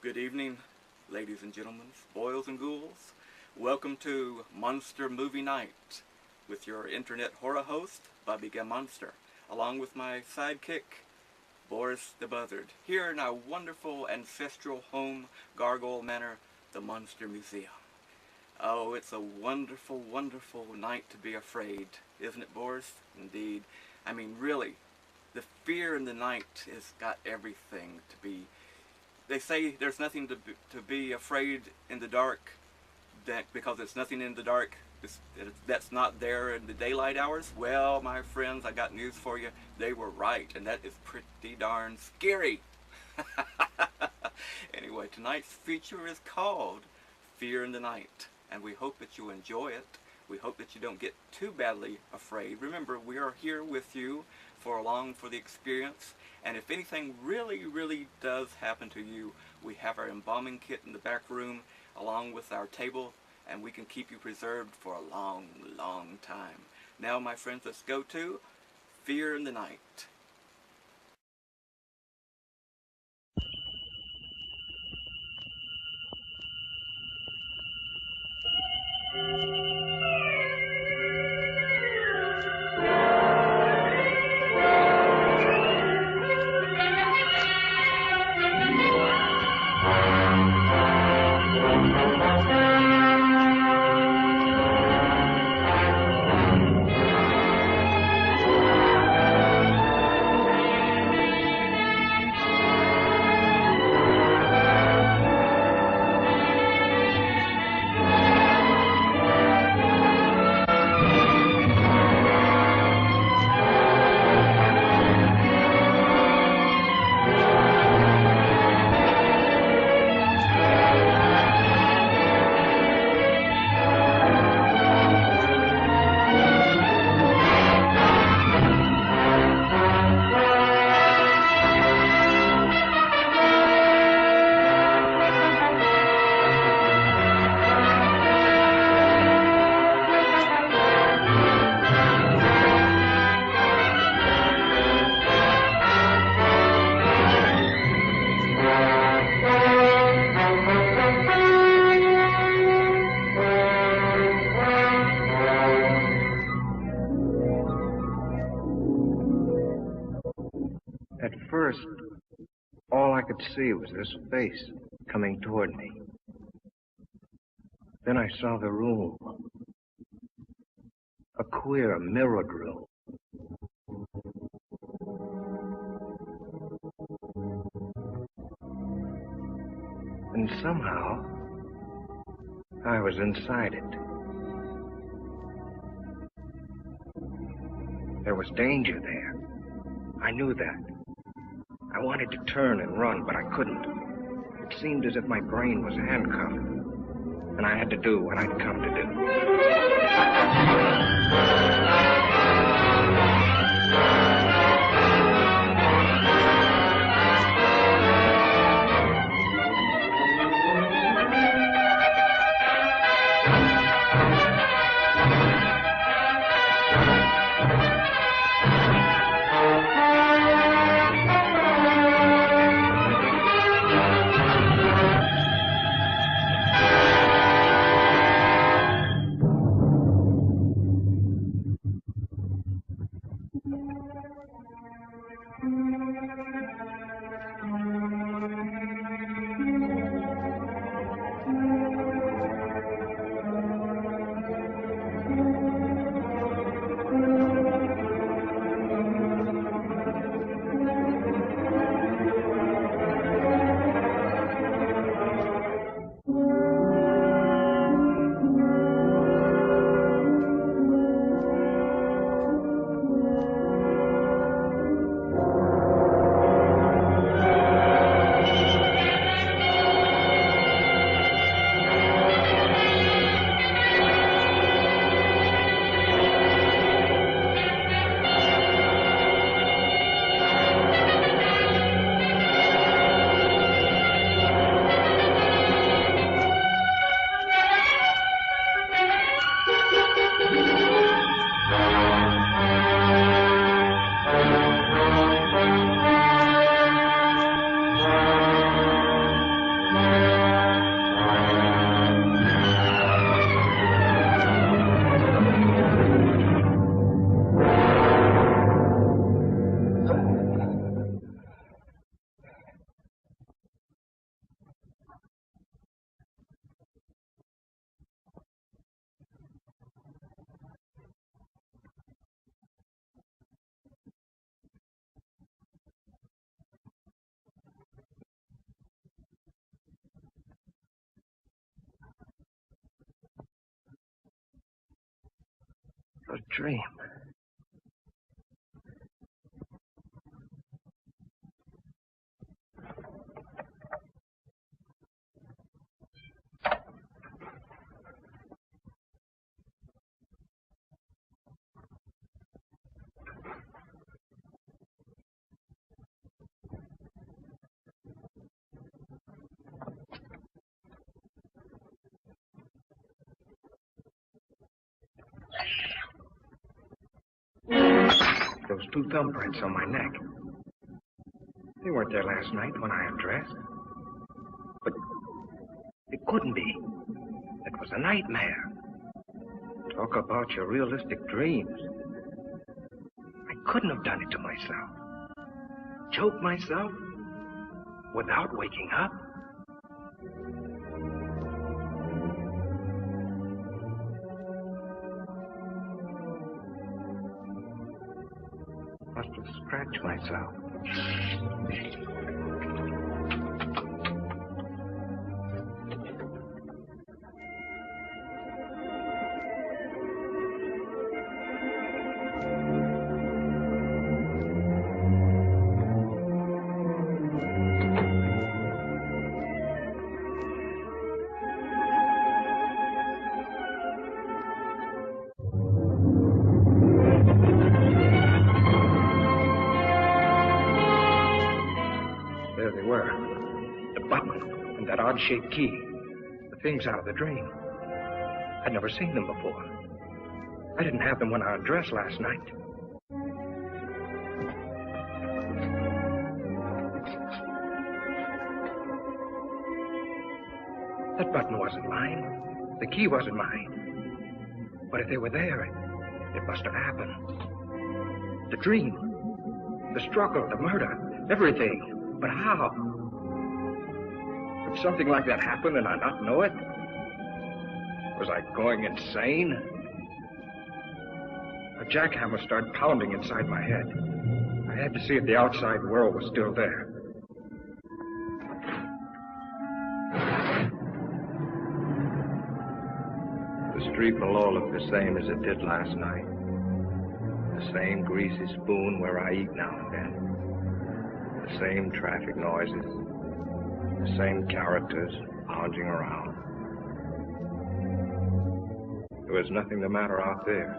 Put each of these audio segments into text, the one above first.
Good evening, ladies and gentlemen, boys and ghouls. Welcome to Monster Movie Night with your internet horror host, Bobby Gam Monster, along with my sidekick, Boris the Buzzard, here in our wonderful ancestral home, Gargoyle Manor, the Monster Museum. Oh, it's a wonderful, wonderful night to be afraid, isn't it, Boris? Indeed. I mean, really, the fear in the night has got everything to be. They say there's nothing to be afraid in the dark, because there's nothing in the dark that's not there in the daylight hours. Well, my friends, I got news for you. They were right, and that is pretty darn scary. Anyway, tonight's feature is called Fear in the Night, and we hope that you enjoy it. We hope that you don't get too badly afraid. Remember, we are here with you along for the experience. And if anything really, really does happen to you, we have our embalming kit in the back room along with our table, and we can keep you preserved for a long, long time. Now, my friends, let's go to Fear in the Night. At first, all I could see was this face coming toward me. Then I saw the room. A queer, mirrored room. And somehow, I was inside it. There was danger there. I knew that. I wanted to turn and run, but I couldn't. It seemed as if my brain was handcuffed, and I had to do what I'd come to A dream. Those two thumbprints on my neck. They weren't there last night when I undressed. But it couldn't be. It was a nightmare. Talk about your realistic dreams. I couldn't have done it to myself. Choke myself without waking up. Must have scratched myself. There they were. The button and that odd-shaped key. The things out of the dream. I'd never seen them before. I didn't have them when I undressed last night. That button wasn't mine. The key wasn't mine. But if they were there, it must have happened. The dream, the struggle, the murder, everything. But how? Could something like that happen and I not know it? Was I going insane? A jackhammer started pounding inside my head. I had to see if the outside world was still there. The street below looked the same as it did last night. The same greasy spoon where I eat now and then. The same traffic noises, the same characters lounging around. There was nothing the matter out there.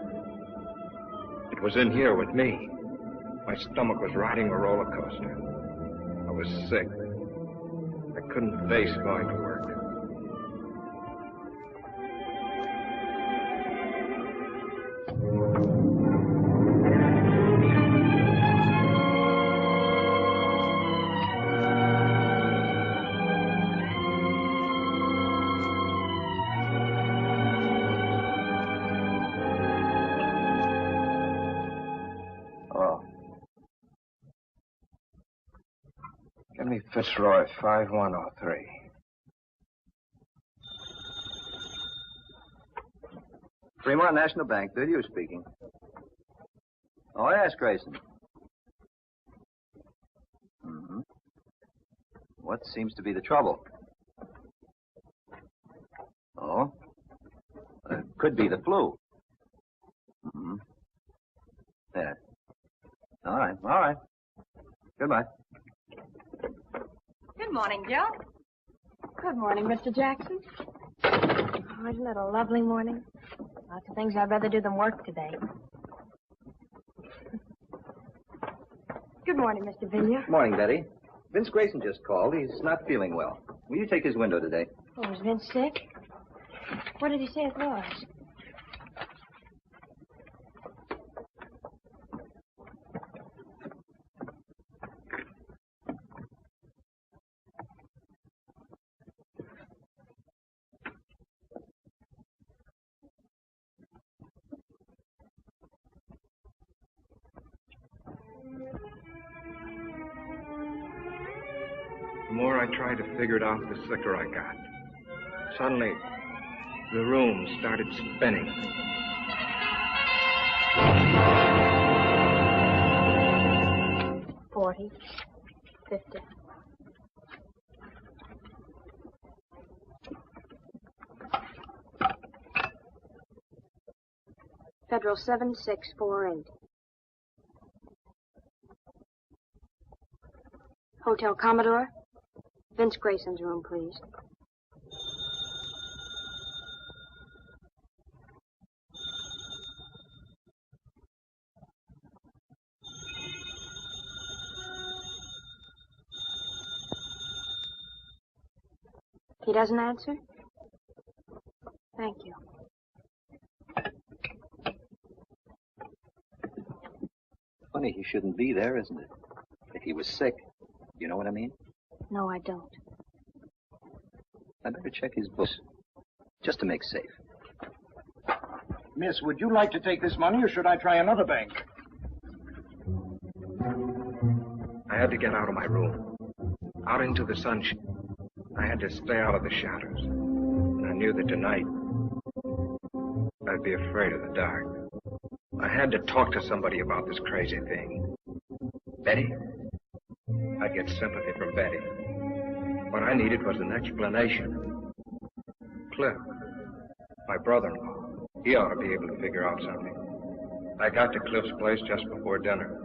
It was in here with me. My stomach was riding a roller coaster. I was sick. I couldn't face going to work. Give me Fitzroy 5103. Fremont National Bank, Goodyear speaking. Oh, yes, Grayson. Mm-hmm. What seems to be the trouble? Oh? It could be the flu. Mm-hmm. Yeah. All right. Goodbye. Good morning, Joe. Good morning, Mr. Jackson. Oh, isn't it a lovely morning? Lots of things I'd rather do than work today. Good morning, Mr. Vigna. Morning, Betty. Vince Grayson just called. He's not feeling well. Will you take his window today? Oh, is Vince sick? What did he say it was? The more I tried to figure it out, the sicker I got. Suddenly, the room started spinning. $40, $50. Federal 7648. Hotel Commodore. Vince Grayson's room, please. He doesn't answer? Thank you. Funny he shouldn't be there, isn't it? If he was sick. You know what I mean? No, I don't. I better check his books, just to make safe. Miss, would you like to take this money, or should I try another bank? I had to get out of my room, out into the sunshine. I had to stay out of the shadows. And I knew that tonight, I'd be afraid of the dark. I had to talk to somebody about this crazy thing. Betty? I'd get sympathy from Betty. What I needed was an explanation. Cliff, my brother-in-law, he ought to be able to figure out something. I got to Cliff's place just before dinner.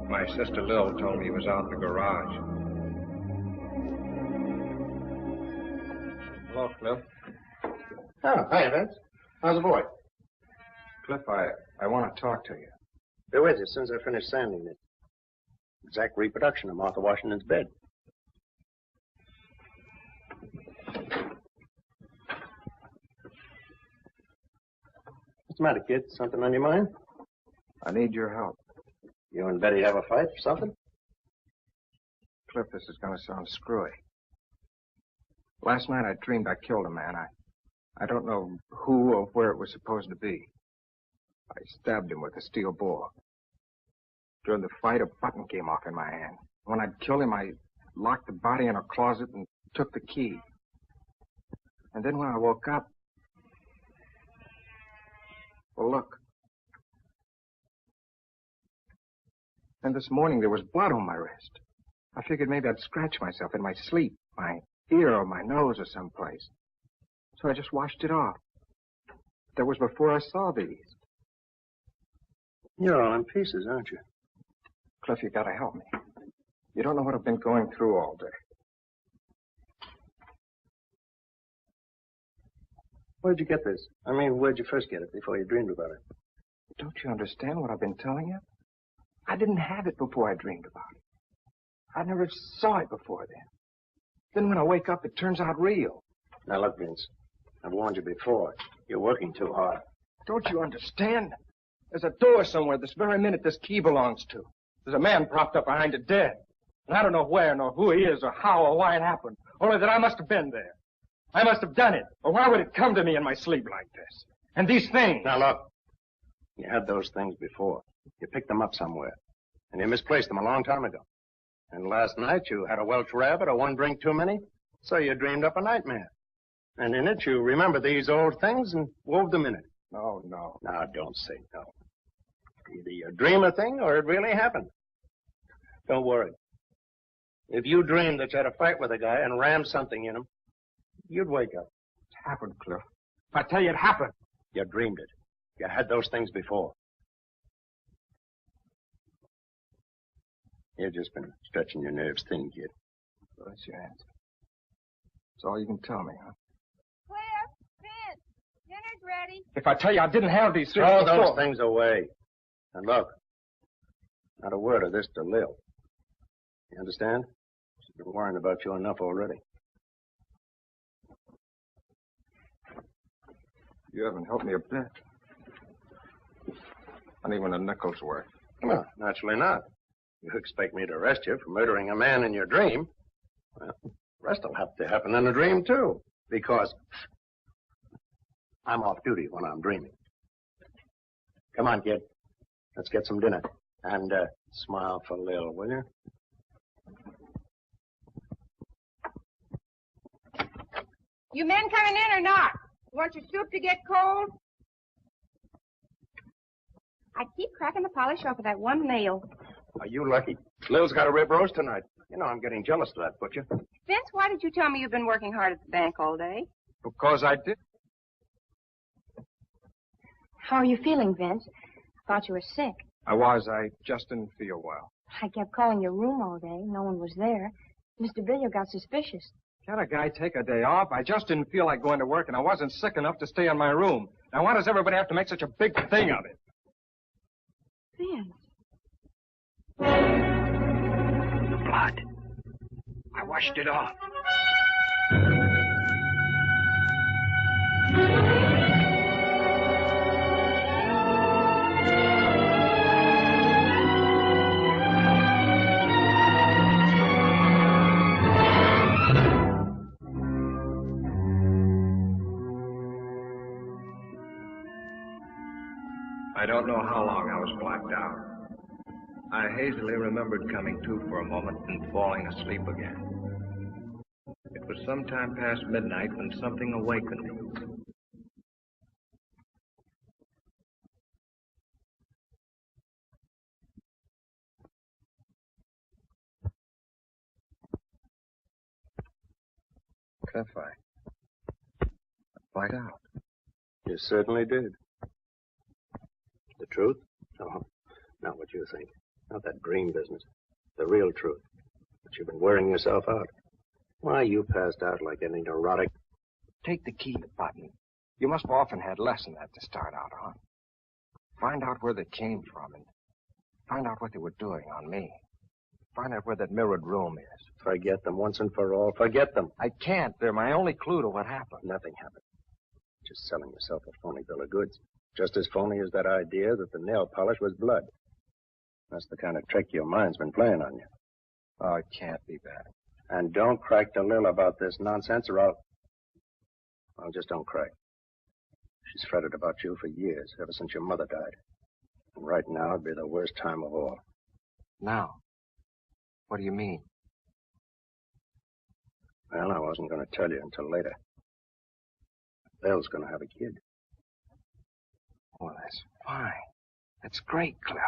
My sister Lil told me he was out in the garage. Hello, Cliff. Oh, hi, Vince. How's the boy? Cliff, I want to talk to you. Be with you as soon as I finish sanding it. Exact reproduction of Martha Washington's bed. What's the matter, kid? Something on your mind? I need your help. You and Betty have a fight or something? Cliff, this is going to sound screwy. Last night I dreamed I killed a man. I don't know who or where it was supposed to be. I stabbed him with a steel bore. During the fight, a button came off in my hand. When I'd killed him, I locked the body in a closet and took the key. And then when I woke up... Well, look. And this morning there was blood on my wrist. I figured maybe I'd scratch myself in my sleep, my ear or my nose or someplace. So I just washed it off. That was before I saw these. You're all in pieces, aren't you? Cliff, you gotta help me. You don't know what I've been going through all day. Where'd you get this? I mean, where'd you first get it before you dreamed about it? Don't you understand what I've been telling you? I didn't have it before I dreamed about it. I never saw it before then. Then when I wake up, it turns out real. Now, look, Vince. I've warned you before. You're working too hard. Don't you understand? There's a door somewhere this very minute this key belongs to. There's a man propped up behind it dead. And I don't know where nor who he is or how or why it happened. Only that I must have been there. I must have done it. Or why would it come to me in my sleep like this? And these things. Now, look. You had those things before. You picked them up somewhere. And you misplaced them a long time ago. And last night you had a Welsh rabbit or one drink too many. So you dreamed up a nightmare. And in it you remembered these old things and wove them in it. No. Now, don't say no. Either you dream a thing or it really happened. Don't worry. If you dreamed that you had a fight with a guy and rammed something in him, you'd wake up. It happened, Cliff. If I tell you it happened. You dreamed it. You had those things before. You've just been stretching your nerves thin, kid. So that's your answer. That's all you can tell me, huh? Cliff, Vince, dinner's ready. If I tell you I didn't have these things Throw before... those things away. And look, not a word of this to Lil. You understand? She's been worrying about you enough already. You haven't helped me a bit. Not even a nickel's worth. Well, naturally not. You expect me to arrest you for murdering a man in your dream? Well, the rest will have to happen in a dream, too. Because I'm off duty when I'm dreaming. Come on, kid. Let's get some dinner. And smile for Lil, will you? You men coming in or not? You want your soup to get cold? I keep cracking the polish off of that one nail. Are you lucky? Lil's got a rib roast tonight. You know I'm getting jealous of that butcher. Vince, why did you tell me you've been working hard at the bank all day? Because I did. How are you feeling, Vince? I thought you were sick. I just didn't feel well. I kept calling your room all day. No one was there. Mr. Billier got suspicious. Can't a guy take a day off? I just didn't feel like going to work, and I wasn't sick enough to stay in my room. Now, why does everybody have to make such a big thing of it? Vince. Blood. I washed it off. I don't know how long I was blacked out. I hazily remembered coming to for a moment and falling asleep again. It was sometime past midnight when something awakened me. Cliff, I blacked out. You certainly did. The truth? Oh, not what you think. Not that dream business. The real truth. But you've been wearing yourself out. Why, you passed out like any neurotic. Take the key button. You must have often had less than that to start out on. Find out where they came from and find out what they were doing on me. Find out where that mirrored room is. Forget them once and for all. Forget them. I can't. They're my only clue to what happened. Nothing happened. Just selling yourself a phony bill of goods. Just as phony as that idea that the nail polish was blood. That's the kind of trick your mind's been playing on you. Oh, it can't be that. And don't crack to Lil about this nonsense or I'll just don't crack. She's fretted about you for years, ever since your mother died. And right now it'd be the worst time of all. Now? What do you mean? Well, I wasn't going to tell you until later. Lil's going to have a kid. Well, that's fine. That's great, Cliff.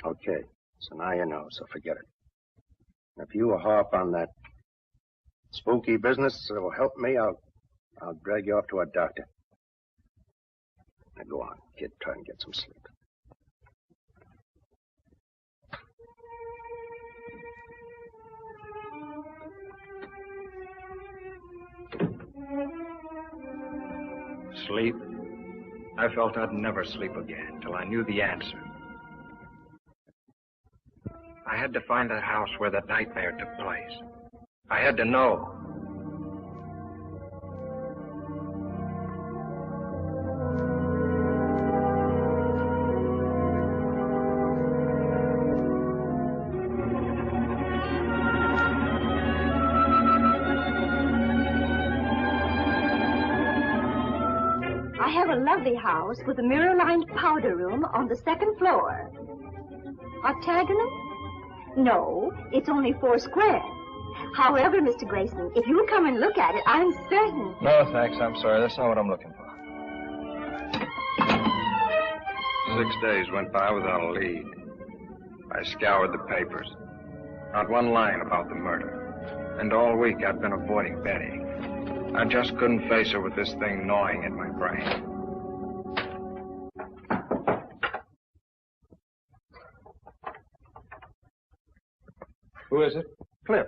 Okay, so now you know, so forget it. If you harp on that spooky business that will help me, I'll drag you off to a doctor. Now go on, kid, try and get some sleep. Sleep? I felt I'd never sleep again till I knew the answer. I had to find that house where that nightmare took place. I had to know. I have a lovely house with a mirror-lined powder room on the second floor. Octagonal? No, it's only 4 square. However, Mr. Grayson, if you'll come and look at it, I'm certain... No, thanks. I'm sorry. That's not what I'm looking for. 6 days went by without a lead. I scoured the papers. Not one line about the murder. And all week I'd been avoiding Betty. I just couldn't face her with this thing gnawing at my brain. Who is it? Cliff.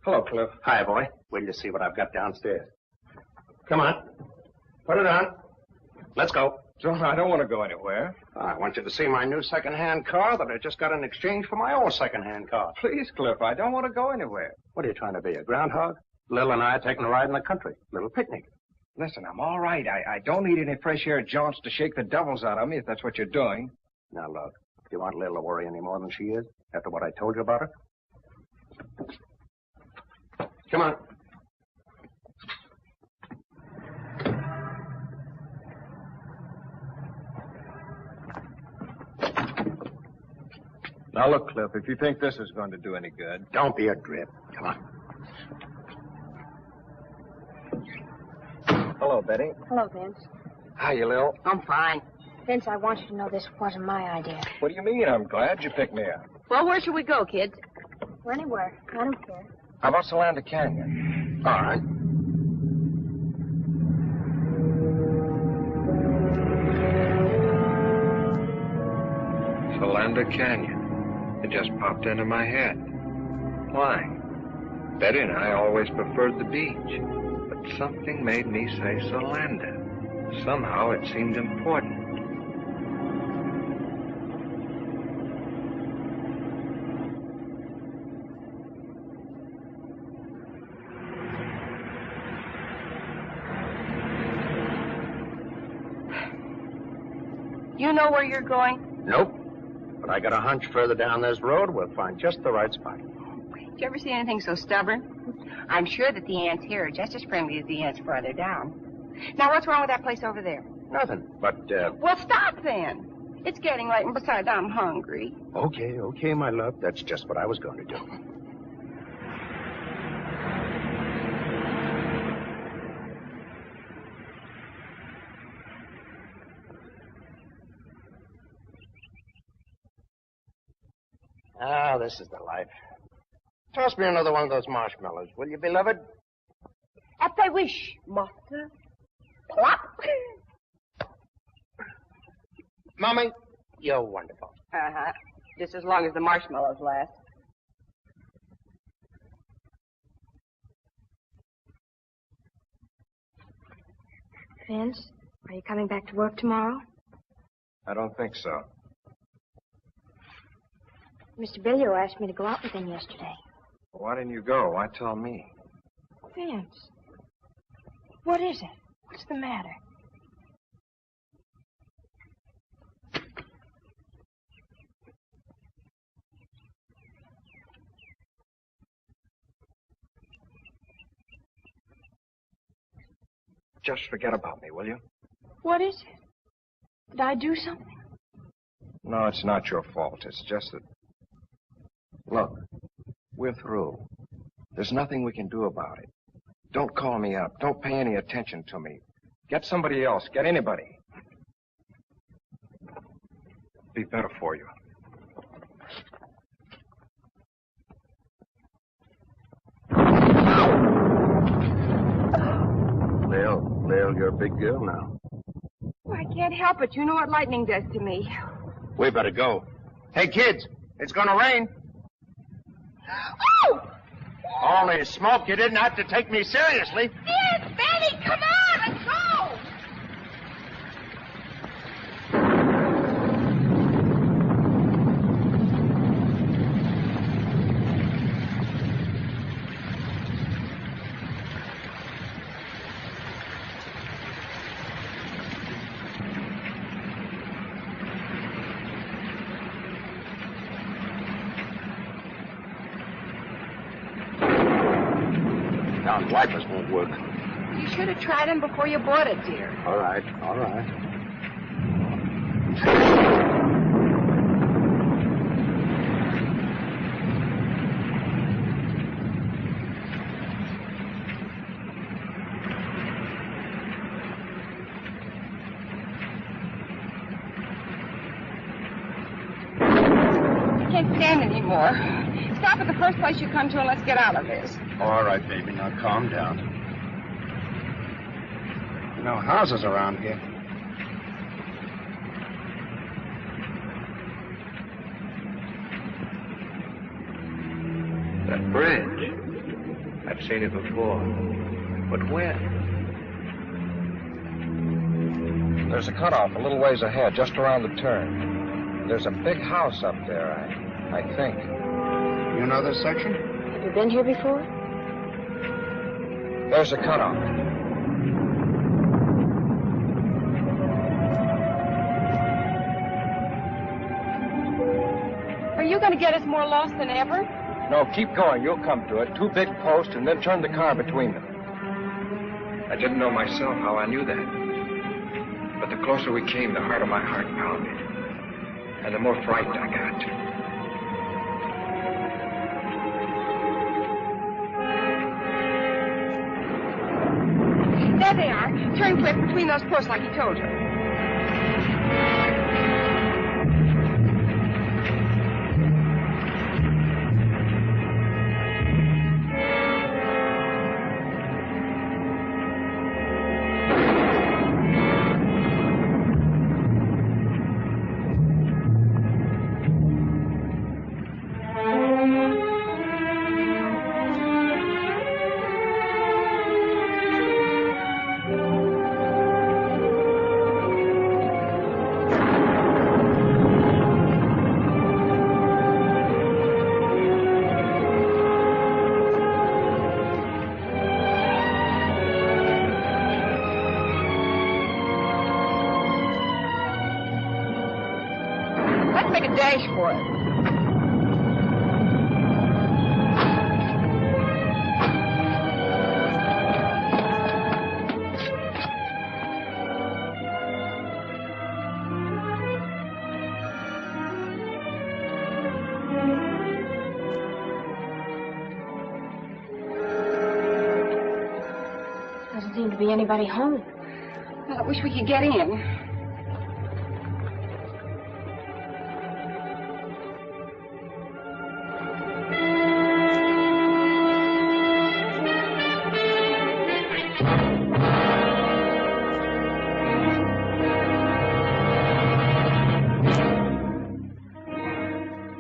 Hello, Cliff. Hi, boy. Wait till you see what I've got downstairs. Come on. Put it on. Let's go. John, I don't want to go anywhere. I want you to see my new second-hand car that I just got in exchange for my old second-hand car. Please, Cliff, I don't want to go anywhere. What are you trying to be, a groundhog? Lil and I are taking a ride in the country. Little picnic. Listen, I'm all right. I don't need any fresh air jaunts to shake the devils out of me, if that's what you're doing. Now, look, do you want Lil to worry any more than she is after what I told you about her? Come on. Now, look, Cliff, if you think this is going to do any good... Don't be a drip. Come on. Hello, Betty. Hello, Vince. Hiya, Lil. I'm fine. Vince, I want you to know this wasn't my idea. What do you mean? I'm glad you picked me up. Well, where should we go, kids? Or anywhere. I don't care. How about Solanda Canyon? All right. Solander Canyon. It just popped into my head. Why? Betty and I always preferred the beach, but something made me say Solander. Somehow it seemed important. You know where you're going? Nope. But I got a hunch further down this road we'll find just the right spot. Did you ever see anything so stubborn? I'm sure that the ants here are just as friendly as the ants farther down. Now, what's wrong with that place over there? Nothing. But, Well, stop then. It's getting late, and besides, I'm hungry. Okay, my love. That's just what I was going to do. Ah, this is the life. Toss me another one of those marshmallows, will you, beloved? At thy wish, master. Plop. Mommy, you're wonderful. Uh-huh. Just as long as the marshmallows last. Vince, are you coming back to work tomorrow? I don't think so. Mr. Billio asked me to go out with him yesterday. Why didn't you go? Why tell me? Vince, what is it? What's the matter? Just forget about me, will you? What is it? Did I do something? No, it's not your fault. It's just that... Look, we're through. There's nothing we can do about it. Don't call me up. Don't pay any attention to me. Get somebody else. Get anybody. Be better for you. Lil, you're a big girl now. Well, I can't help it. You know what lightning does to me. We better go. Hey, kids, it's gonna rain. Oh! Only smoke, you didn't have to take me seriously. Yes, Benny, come on, let's go! Now, wipers won't work. You should have tried them before you bought it, dear. All right. I can't stand anymore. Stop at the first place you come to and let's get out of this. All right, baby. Now, calm down. No houses around here. That bridge. I've seen it before. But when? There's a cutoff a little ways ahead, just around the turn. There's a big house up there, I think. You know this section? Have you been here before? There's a cutoff. Are you going to get us more lost than ever? No, keep going. You'll come to it. 2 big posts, and then turn the car between them. I didn't know myself how I knew that. But the closer we came, the harder my heart pounded. And the more frightened I got. There they are. Turn quick between those posts like he told you. dash for it. Doesn't seem to be anybody home. Well, I wish we could get in.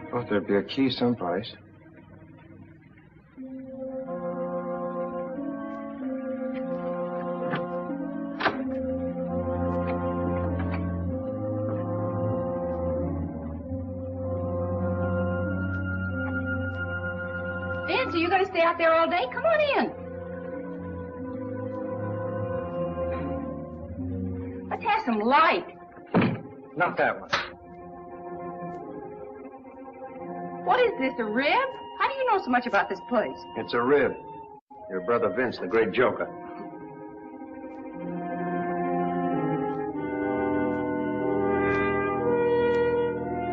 Thought there'd be a key someplace. Vince, are you going to stay out there all day? Come on in. Let's have some light. Not that one. What is this, a rib? How do you know so much about this place? It's a rib. Your brother Vince, the great joker.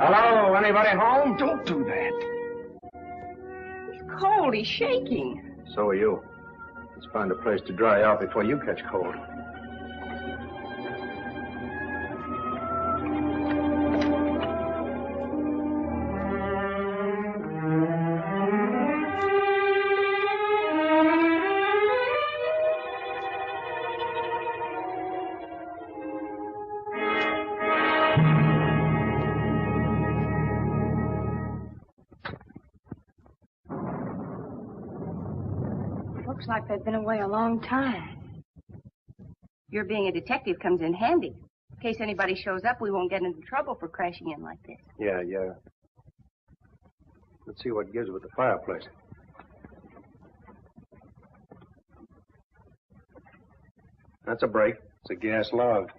Hello, anybody home? Don't do that. He's cold. He's shaking. So are you. Let's find a place to dry out before you catch cold. Looks like they've been away a long time. Your being a detective comes in handy. In case anybody shows up, we won't get into trouble for crashing in like this. Yeah. Let's see what gives with the fireplace. That's a break. It's a gas log.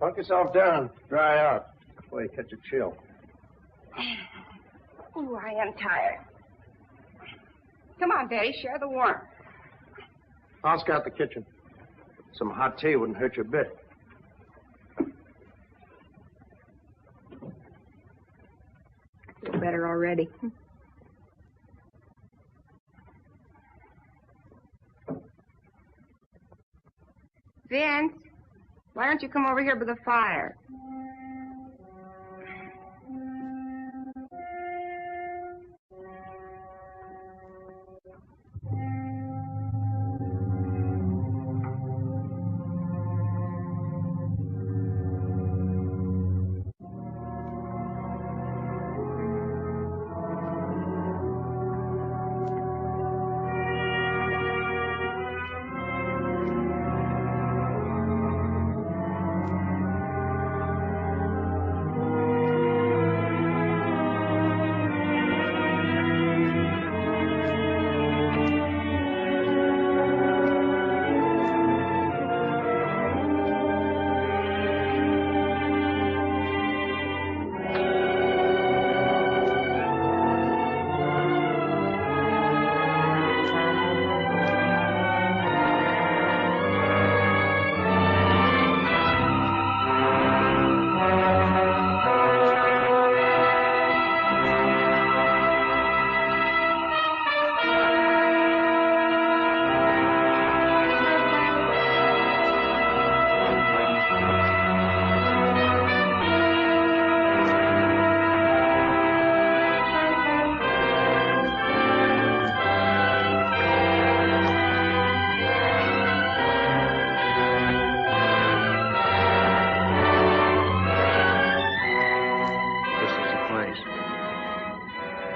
Punk yourself down. Dry out. Before you catch a chill. Oh, I am tired. Come on, Betty, share the warmth. I'll scout the kitchen. Some hot tea wouldn't hurt you a bit. I feel better already. Vince, why don't you come over here by the fire?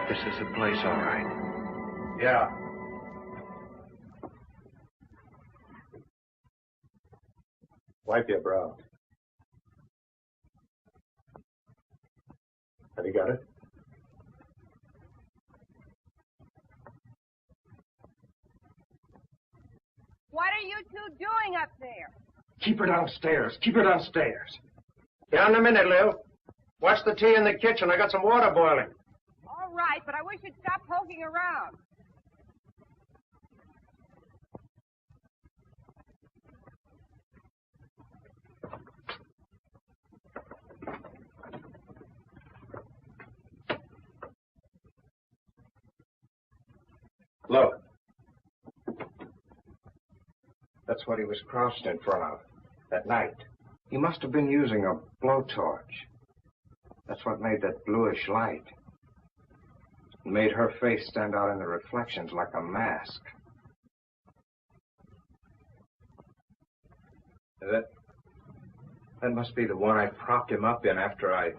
This is the place, all right. Yeah. Wipe your brow. Have you got it? What are you two doing up there? Keep her downstairs. Keep her downstairs. Down in a minute, Lil. Watch the tea in the kitchen. I got some water boiling. All right, but I wish you'd stop poking around. Look. That's what he was crouched in front of that night. He must have been using a blowtorch. That's what made that bluish light. It made her face stand out in the reflections like a mask. That must be the one I propped him up in after I...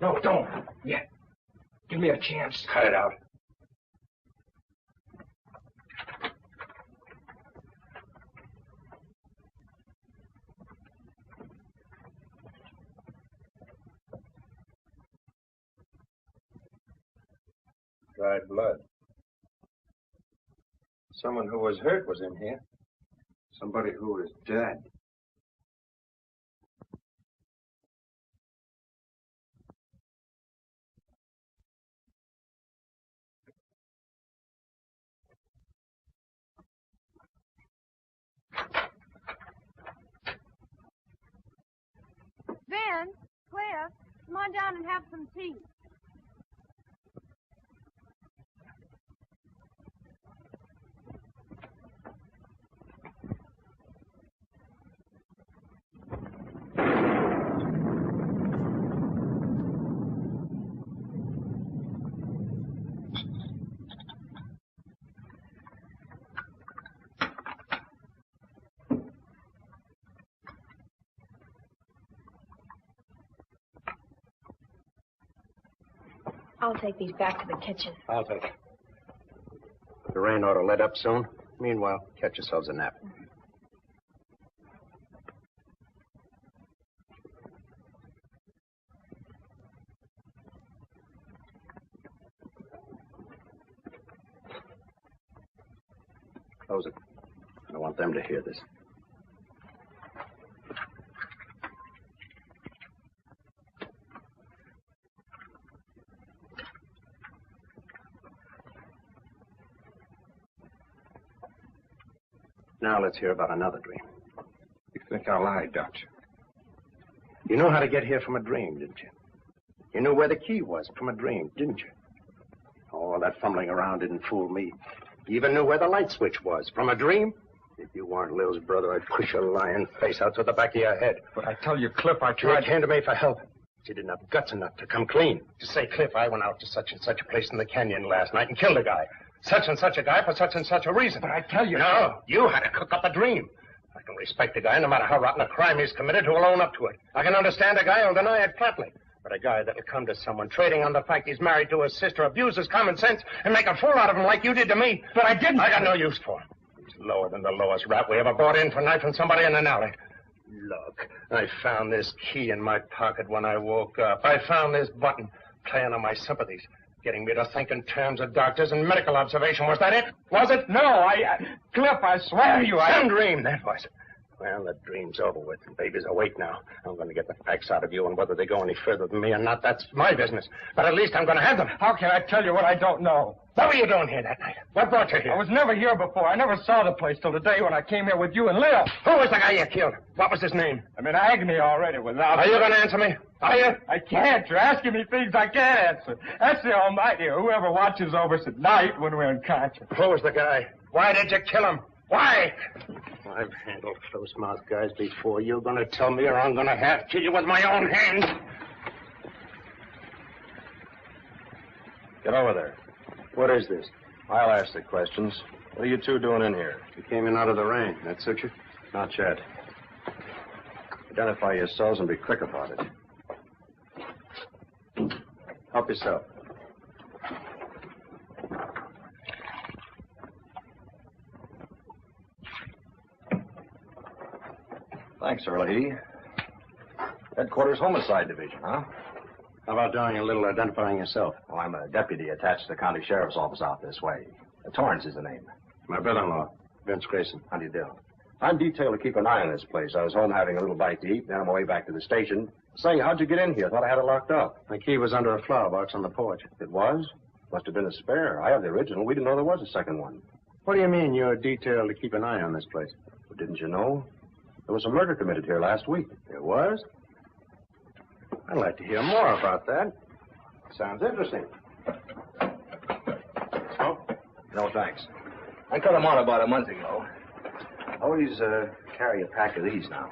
No, don't. Yet. Give me a chance. Cut it out. Dried blood. Someone who was hurt was in here. Somebody who is dead. Ben, Cliff, come on down and have some tea. I'll take these back to the kitchen. I'll take it. The rain ought to let up soon. Meanwhile, catch yourselves a nap. Close it. I don't want them to hear this. Now let's hear about another dream. You think I lied, don't you? You know how to get here from a dream, didn't you? You knew where the key was from a dream, didn't you? Oh, that fumbling around didn't fool me. You even knew where the light switch was from a dream. If you weren't Lil's brother, I'd push your lying face out to the back of your head. But I tell you, Cliff, I You tried... came to me for help. You didn't have guts enough to come clean. To say, Cliff, I went out to such and such a place in the canyon last night and killed a guy. Such and such a guy for such and such a reason. But I tell you... No, you had to cook up a dream. I can respect a guy, no matter how rotten a crime he's committed, who will own up to it. I can understand a guy who'll deny it flatly. But a guy that'll come to someone trading on the fact he's married to his sister, abuse his common sense, and make a fool out of him like you did to me. But I didn't... I got no use for him. He's lower than the lowest rat we ever brought in for knifing somebody in an alley. Look, I found this key in my pocket when I woke up. I found this button playing on my sympathies, getting me to think in terms of doctors and medical observation. Was that it? Was it? No, Cliff, I swear to you, Some dream, that was it. Well, the dream's over with. The baby's awake now. I'm going to get the facts out of you, and whether they go any further than me or not, that's my business. But at least I'm going to have them. How can I tell you what I don't know? What were you doing here that night? What brought you here? I was never here before. I never saw the place till the day when I came here with you and Lil. Who was the guy you killed? What was his name? I'm in agony already without... Are you going to answer me? Are you? I can't. You're asking me things I can't answer. That's the Almighty, or whoever watches over us at night when we're unconscious. Who was the guy? Why did you kill him? Why? I've handled close-mouthed guys before. You're going to tell me, or I'm going to have to kill you with my own hands. Get over there. What is this? I'll ask the questions. What are you two doing in here? You came in out of the rain. That suit you? Not yet. Identify yourselves and be quick about it. Help yourself. Thanks, Early. Headquarters Homicide Division, huh? How about doing a little identifying yourself? Well, I'm a deputy attached to the county sheriff's office out this way. Torrance is the name. My brother-in-law, Vince Grayson. How do you do? I'm detailed to keep an eye on this place. I was home having a little bite to eat, then on my way back to the station. Say, how'd you get in here? Thought I had it locked up. The key was under a flower box on the porch. It was? Must have been a spare. I have the original. We didn't know there was a second one. What do you mean you're detailed to keep an eye on this place? Well, didn't you know? There was a murder committed here last week. There was? I'd like to hear more about that. Sounds interesting. Oh? No, thanks. I cut them on about a month ago. Always carry a pack of these now.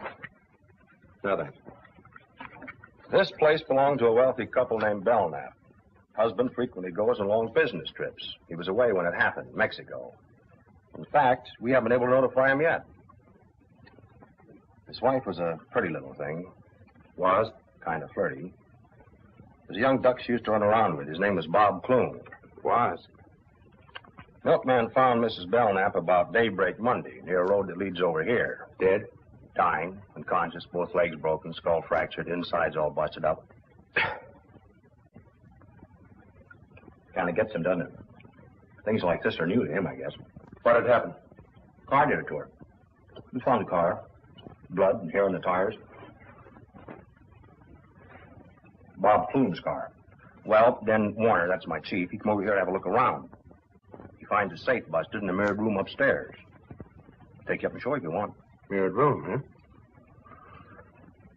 No, thanks. This place belonged to a wealthy couple named Belknap. Husband frequently goes on long business trips. He was away when it happened, Mexico. In fact, we haven't been able to notify him yet. His wife was a pretty little thing. Was kind of flirty. There's a young duck she used to run around with. His name was Bob Clune. Was? Milkman found Mrs. Belknap about daybreak Monday near a road that leads over here. Dead? Dying, unconscious, both legs broken, skull fractured, insides all busted up. Kind of gets him, doesn't it? Things like this are new to him, I guess. What had happened? Car did it to her. We found the car. Blood and hair on the tires. Bob Clune's car. Well, then Warner, that's my chief, he come over here to have a look around. He finds a safe busted in the mirrored room upstairs. Take you up and show you if you want. Mirrored room, huh?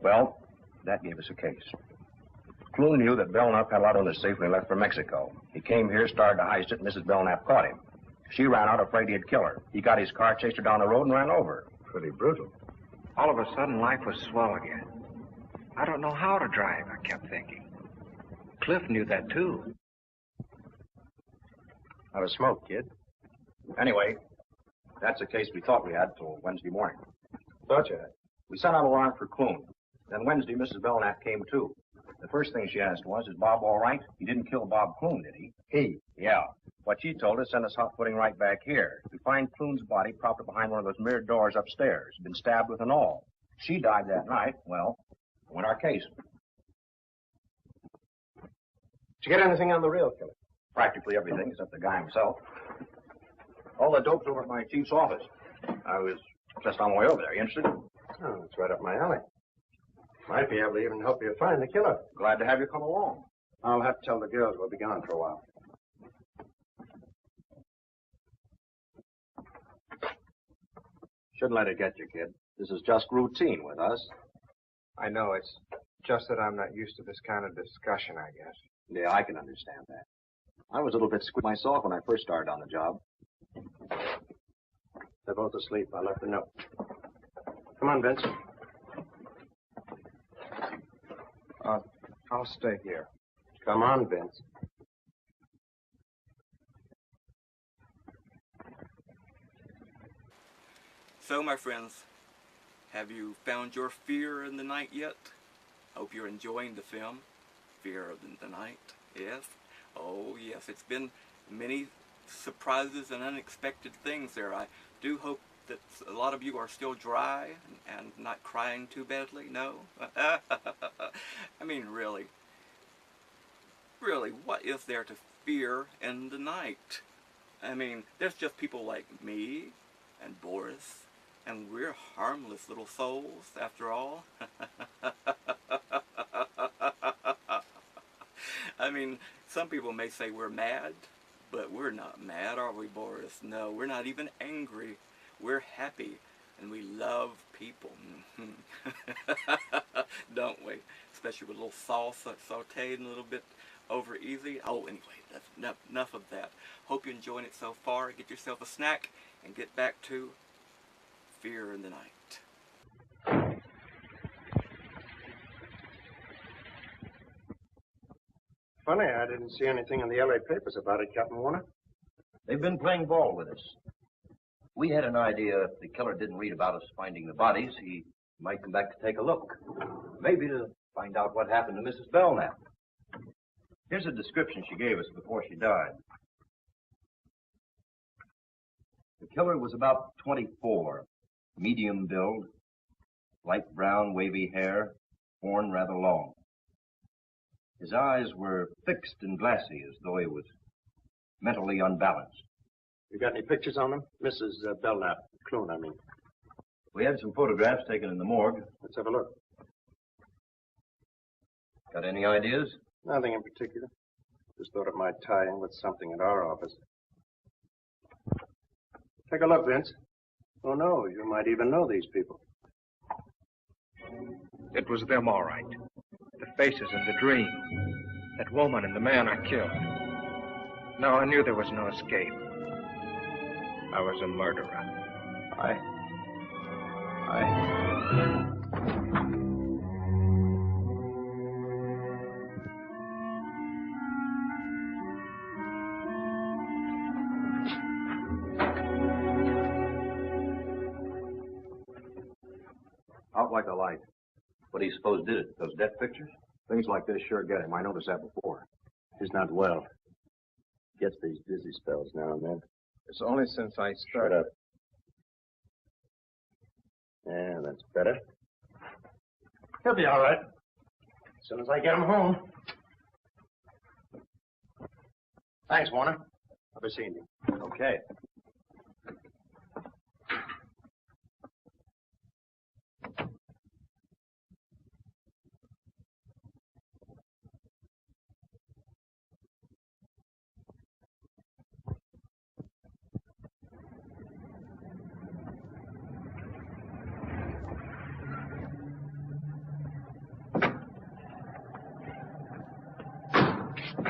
Well, that gave us a case. Clune knew that Belknap had a lot on the safe when he left for Mexico. He came here, started to heist it, and Mrs. Belknap caught him. She ran out afraid he'd kill her. He got his car, chased her down the road, and ran over her. Pretty brutal. All of a sudden, life was swell again. I don't know how to drive, I kept thinking. Cliff knew that, too. Not a smoke, kid. Anyway, that's a case we thought we had till Wednesday morning. Thought you had. We sent out a warrant for Clune. Then Wednesday, Mrs. Belknap came, too. The first thing she asked was, is Bob all right? He didn't kill Bob Clune, did he? He? Yeah. What she told us sent us hot footing right back here. We find Clune's body propped up behind one of those mirrored doors upstairs. Been stabbed with an awl. She died that night. Well, won our case. Did you get anything on the real killer? Practically everything except the guy himself. All the dope's over at my chief's office. I was just on my way over there. You interested? Oh, it's right up my alley. Might be able to even help you find the killer. Glad to have you come along. I'll have to tell the girls we'll be gone for a while. Shouldn't let it get you, kid. This is just routine with us. I know, it's just that I'm not used to this kind of discussion, I guess. Yeah, I can understand that. I was a little bit squeamish myself when I first started on the job. They're both asleep. I left a note. Come on, Vince. I'll stay here. Come on, Vince. So, my friends, have you found your fear in the night yet? Hope you're enjoying the film, Fear of the Night. Yes? Oh, yes. It's been many surprises and unexpected things there. I do hope that a lot of you are still dry and not crying too badly. No? I mean, really, what is there to fear in the night? I mean, there's just people like me and Boris, and we're harmless little souls, after all. I mean, some people may say we're mad, but we're not mad, are we, Boris? No, we're not even angry. We're happy, and we love people. Don't we? Especially with a little salsa sauteed and a little bit over easy. Oh, anyway, that's enough of that. Hope you're enjoying it so far. Get yourself a snack and get back to Fear in the Night. Funny, I didn't see anything in the LA papers about it, Captain Warner. They've been playing ball with us. We had an idea if the killer didn't read about us finding the bodies, he might come back to take a look. Maybe to find out what happened to Mrs. Belknap. Here's a description she gave us before she died. The killer was about 24, medium build, light brown wavy hair, horn rather long. His eyes were fixed and glassy, as though he was mentally unbalanced. You got any pictures on them? Mrs. Belknap. Clune, I mean. We had some photographs taken in the morgue. Let's have a look. Got any ideas? Nothing in particular. Just thought it might tie in with something at our office. Take a look, Vince. Oh, no, you might even know these people. It was them, all right. The faces in the dream. That woman and the man I killed. No, I knew there was no escape. I was a murderer. Out like a light. What do you suppose did it? Those death pictures? Things like this sure get him. I noticed that before. He's not well. Gets these dizzy spells now and then. It's only since I Shut started. up. Yeah, that's better. He'll be all right. As soon as I get him home. Thanks, Warner. I'll be seeing you. Okay.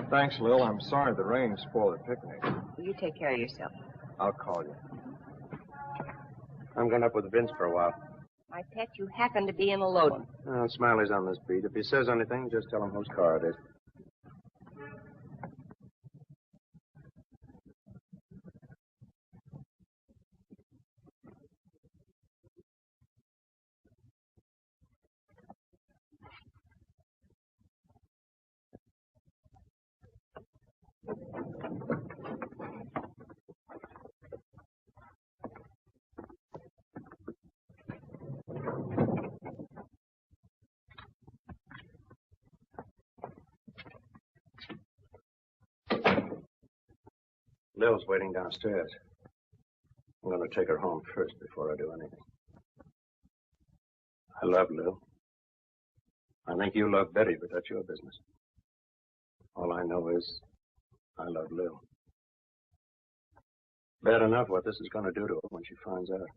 Thanks, Lil. I'm sorry the rain spoiled the picnic. You take care of yourself. I'll call you. I'm going up with Vince for a while. My pet, you happen to be in a load. Smiley's on this beat. If he says anything, just tell him whose car it is. Lil's waiting downstairs. I'm going to take her home first before I do anything. I love Lil. I think you love Betty, but that's your business. All I know is I love Lil. Bad enough what this is going to do to her when she finds out.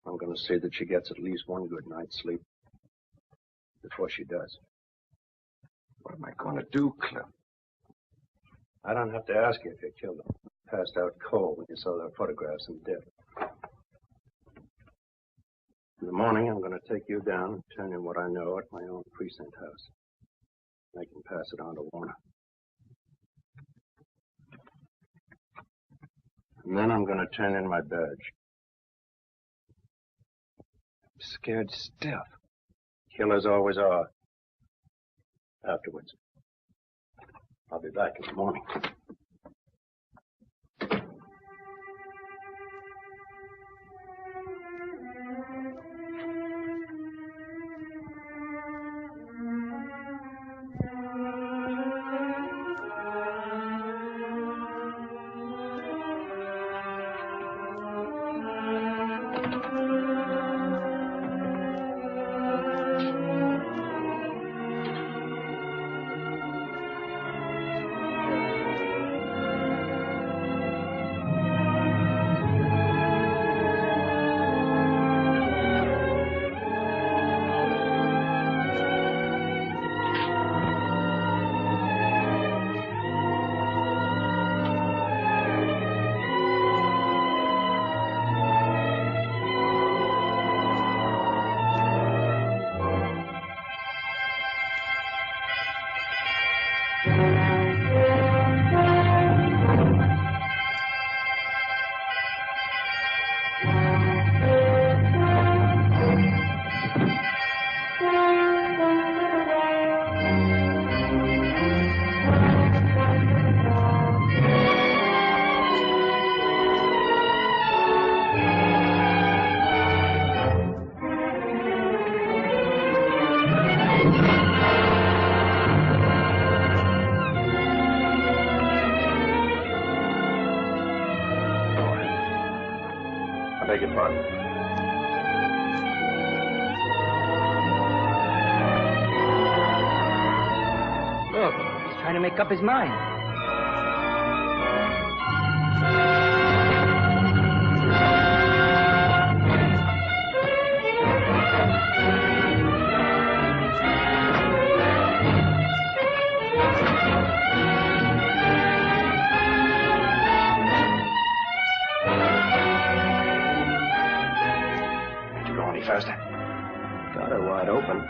I'm going to see that she gets at least one good night's sleep before she does. What am I going to do, Cliff? I don't have to ask you if you killed him. Passed out cold when you saw their photographs in death. In the morning, I'm going to take you down and turn in what I know at my own precinct house. I can pass it on to Warner. And then I'm going to turn in my badge. I'm scared stiff. Killers always are. Afterwards. I'll be back in the morning. I beg your pardon. Look, he's trying to make up his mind. Can't you go any faster? Got her wide open.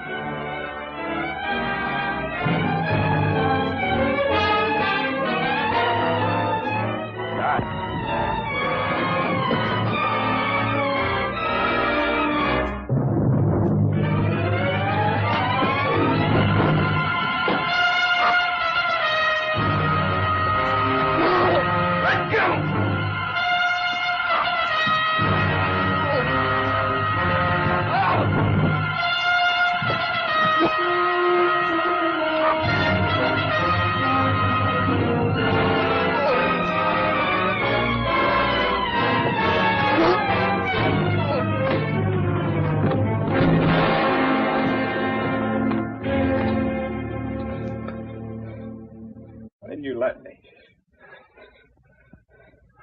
Why didn't you let me?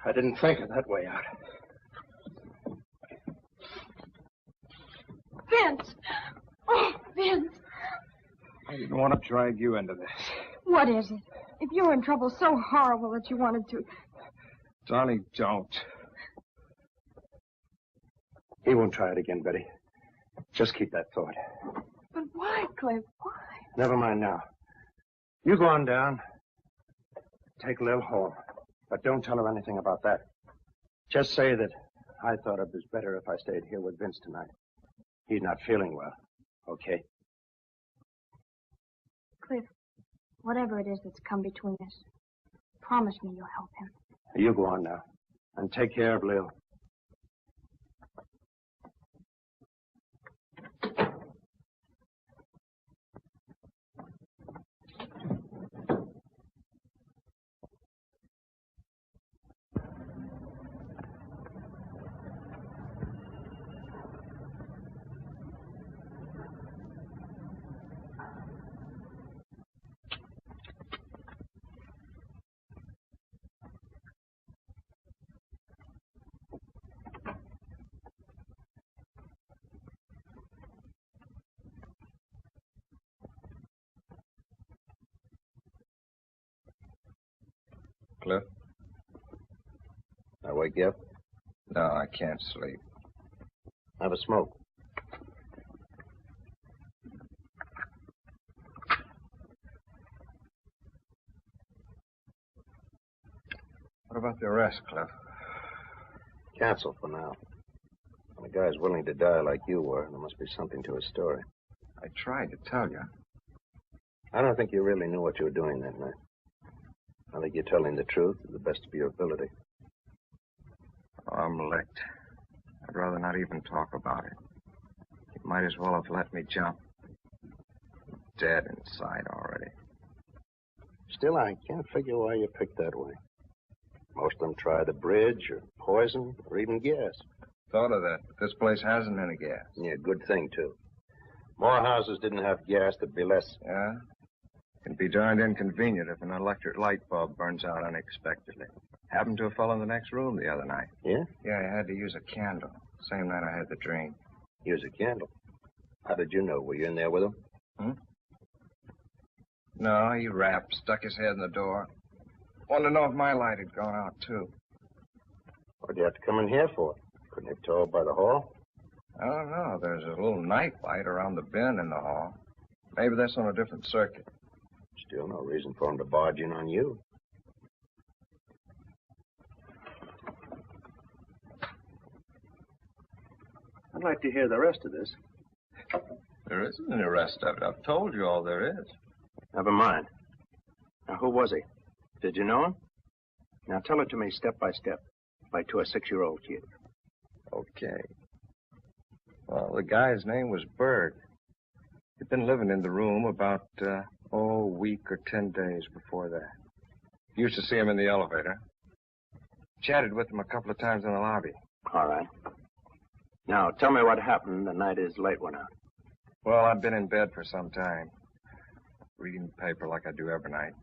I didn't think of that way out. Vince! Oh, Vince! I didn't want to drag you into this. What is it? If you're in trouble so horrible that you wanted to... Darling, don't. He won't try it again, Betty. Just keep that thought. But why, Cliff? Why? Never mind now. You go on down. Take Lil home. But don't tell her anything about that. Just say that I thought it was better if I stayed here with Vince tonight. He's not feeling well. Okay? Cliff, whatever it is that's come between us, promise me you'll help him. You go on now. And take care of Lil. Cliff? I wake you up? No, I can't sleep. Have a smoke. What about the arrest, Cliff? Cancel for now. When a guy's willing to die like you were, there must be something to his story. I tried to tell you. I don't think you really knew what you were doing that night. I think you're telling the truth to the best of your ability. Oh, I'm licked. I'd rather not even talk about it. You might as well have let me jump. I'm dead inside already. Still, I can't figure why you picked that way. Most of them try the bridge or poison or even gas. Thought of that, but this place hasn't any gas. Yeah, good thing, too. More houses didn't have gas, there'd be less. Yeah? It'd be darned inconvenient if an electric light bulb burns out unexpectedly. Happened to a fellow in the next room the other night. Yeah? Yeah, I had to use a candle. Same night I had the dream. Use a candle. How did you know? Were you in there with him? No, he rapped, stuck his head in the door. Wanted to know if my light had gone out, too. What'd you have to come in here for? Couldn't you tow by the hall? I don't know. There's a little night light around the bin in the hall. Maybe that's on a different circuit. Still no reason for him to barge in on you. I'd like to hear the rest of this. There isn't any rest of it. I've told you all there is. Never mind. Now, who was he? Did you know him? Now, tell it to me step by step, like to a 6-year-old kid. Okay. Well, the guy's name was Bird. He'd been living in the room about, a week or 10 days before that. Used to see him in the elevator. Chatted with him a couple of times in the lobby. All right. Now, tell me what happened the night his light went out. Well, I've been in bed for some time, reading the paper like I do every night.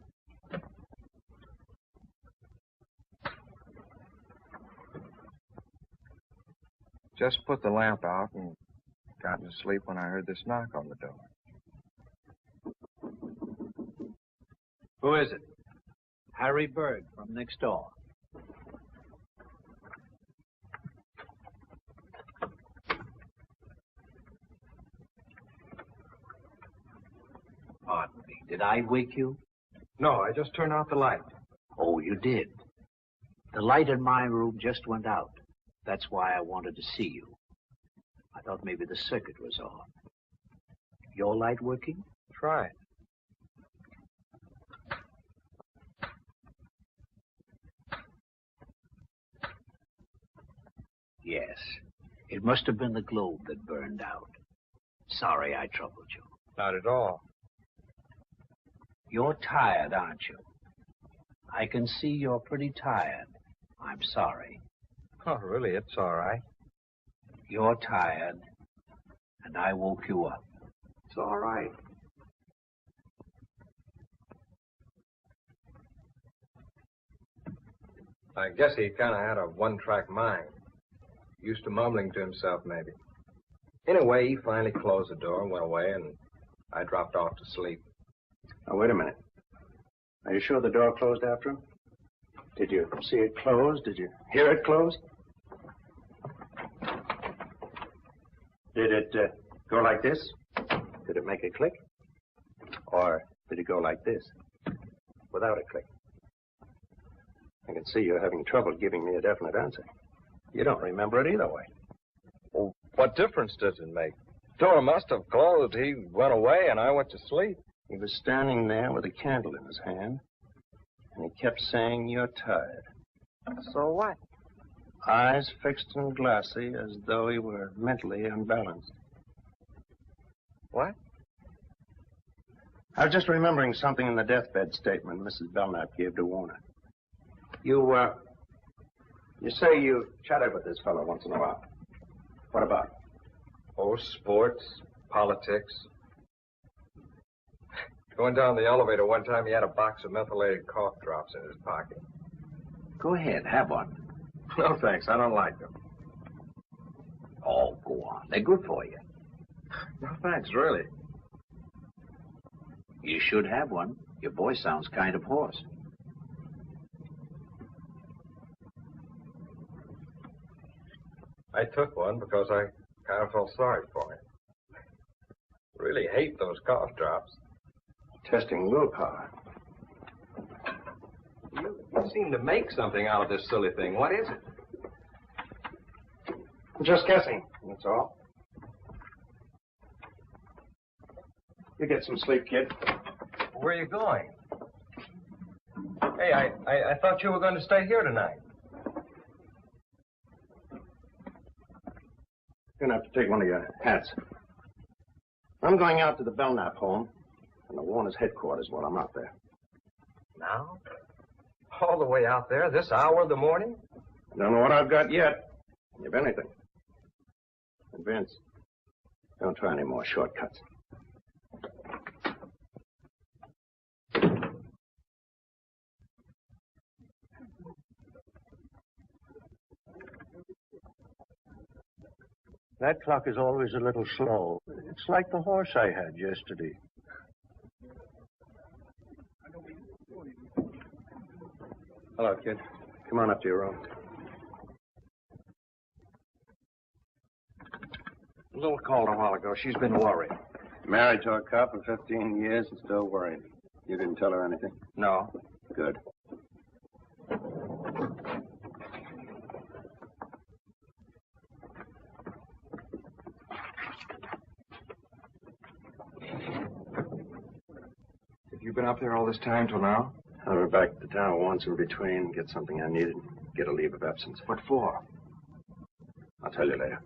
Just put the lamp out and got to sleep when I heard this knock on the door. Who is it? Harry Berg from next door. Pardon me. Did I wake you? No, I just turned out the light. Oh, you did. The light in my room just went out. That's why I wanted to see you. I thought maybe the circuit was off. Your light working? Try it. Yes. It must have been the globe that burned out. Sorry I troubled you. Not at all. You're tired, aren't you? I can see you're pretty tired. I'm sorry. Oh, really, it's all right. You're tired, and I woke you up. It's all right. I guess he kind of had a one-track mind. Used to mumbling to himself, maybe. Anyway, he finally closed the door and went away, and I dropped off to sleep. Now, wait a minute. Are you sure the door closed after him? Did you see it close? Did you hear it close? Did it go like this? Did it make a click? Or did it go like this? Without a click? I can see you're having trouble giving me a definite answer. You don't remember it either way. Well, what difference does it make? Door must have closed. He went away, and I went to sleep. He was standing there with a candle in his hand, and he kept saying, "You're tired." So what? Eyes fixed and glassy as though he were mentally unbalanced. What? I was just remembering something in the deathbed statement Mrs. Belknap gave to Warner. You say you chatted with this fellow once in a while. What about? Oh, sports, politics. Going down the elevator one time, he had a box of methylated cough drops in his pocket. Go ahead, have one. No, thanks. I don't like them. Oh, go on. They're good for you. No, thanks, really. You should have one. Your voice sounds kind of hoarse. I took one because I kind of felt sorry for him. Really hate those cough drops. Testing willpower. You seem to make something out of this silly thing. What is it? I'm just guessing, that's all. You get some sleep, kid. Where are you going? Hey, I thought you were going to stay here tonight. You're going to have to take one of your hats. I'm going out to the Belknap home and the Warner's headquarters while I'm out there. Now? All the way out there, this hour of the morning? Don't know what I've got yet, if anything. And Vince, don't try any more shortcuts. That clock is always a little slow. It's like the horse I had yesterday. Hello, kid. Come on up to your room. A little called a while ago. She's been worried. Married to a cop for 15 years and still worried. You didn't tell her anything? No. Good. Have you been up there all this time till now? I went back to town once in between, get something I needed, get a leave of absence. What for? I'll tell you later.